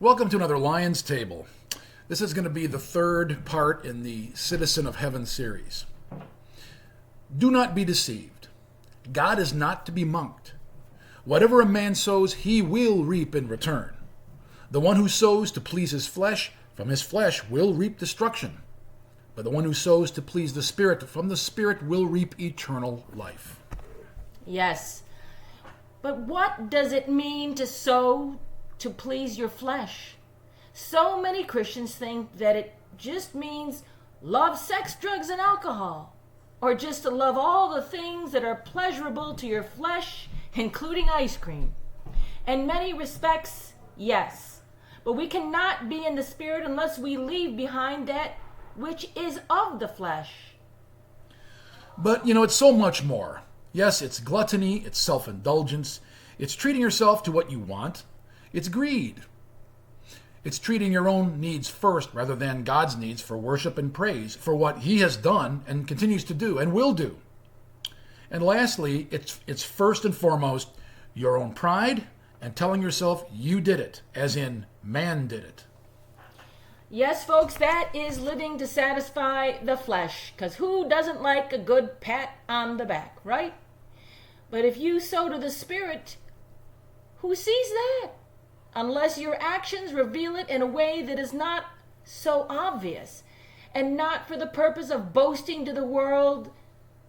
Welcome to another Lion's Table. This is going to be the third part in the Citizen of Heaven series. Do not be deceived. God is not to be mocked. Whatever a man sows, he will reap in return. The one who sows to please his flesh, from his flesh will reap destruction. But the one who sows to please the Spirit, from the Spirit will reap eternal life. Yes. But what does it mean to sow to please your flesh? So many Christians think that it just means love sex, drugs, and alcohol, or just to love all the things that are pleasurable to your flesh, including ice cream. In many respects, yes. But we cannot be in the Spirit unless we leave behind that which is of the flesh. But, it's so much more. Yes, it's gluttony, it's self-indulgence, it's treating yourself to what you want, it's greed. It's treating your own needs first rather than God's needs for worship and praise for what He has done and continues to do and will do. And lastly, it's first and foremost your own pride and telling yourself you did it, as in man did it. Yes, folks, that is living to satisfy the flesh, because who doesn't like a good pat on the back, right? But if you sow to the Spirit, who sees that? Unless your actions reveal it in a way that is not so obvious, and not for the purpose of boasting to the world,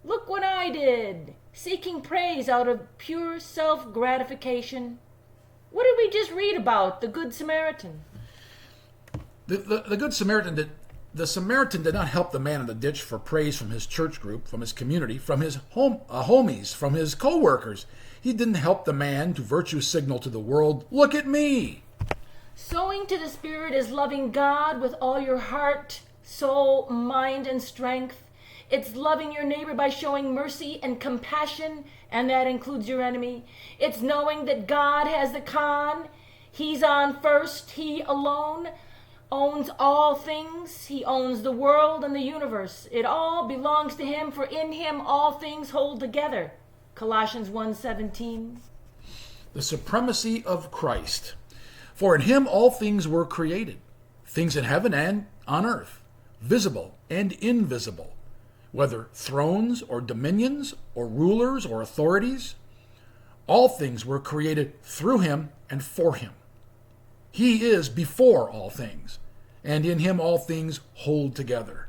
look what I did, seeking praise out of pure self-gratification. What did we just read about the Good Samaritan? The Good Samaritan the Samaritan did not help the man in the ditch for praise from his church group, from his community, from his homies, from his co-workers. He didn't help the man to virtue signal to the world, look at me. Sowing to the Spirit is loving God with all your heart, soul, mind, and strength. It's loving your neighbor by showing mercy and compassion, and that includes your enemy. It's knowing that God has the con. He's on first. He alone owns all things. He owns the world and the universe. It all belongs to Him, for in Him all things hold together. Colossians 1:17. The supremacy of Christ. For in Him all things were created, things in heaven and on earth, visible and invisible, whether thrones or dominions or rulers or authorities. All things were created through Him and for Him. He is before all things, and in Him all things hold together.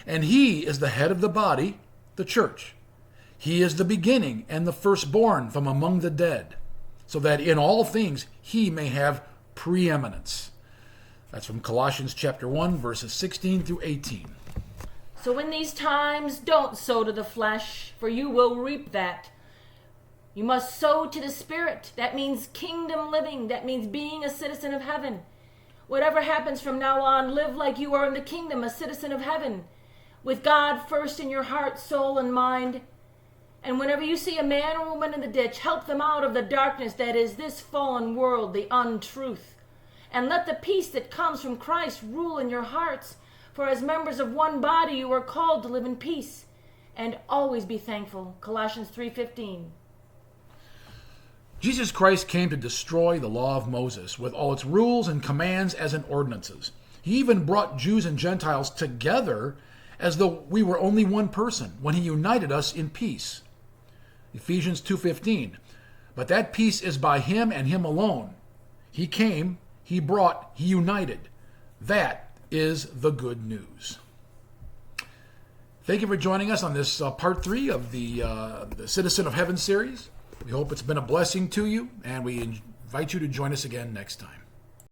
And He is the head of the body, the church. He is the beginning and the firstborn from among the dead, so that in all things He may have preeminence. That's from Colossians chapter 1, verses 16 through 18. So in these times, don't sow to the flesh, for you will reap that. You must sow to the Spirit. That means kingdom living. That means being a citizen of heaven. Whatever happens from now on, live like you are in the kingdom, a citizen of heaven, with God first in your heart, soul, and mind. And whenever you see a man or woman in the ditch, help them out of the darkness that is this fallen world, the untruth. And let the peace that comes from Christ rule in your hearts. For as members of one body, you are called to live in peace and always be thankful. Colossians 3:15. Jesus Christ came to destroy the law of Moses with all its rules and commands as in ordinances. He even brought Jews and Gentiles together as though we were only one person when He united us in peace. Ephesians 2:15. But that peace is by Him and Him alone. He came, He brought, He united. That is the good news. Thank you for joining us on this part 3 of the Citizen of Heaven series. We hope it's been a blessing to you, and we invite you to join us again next time.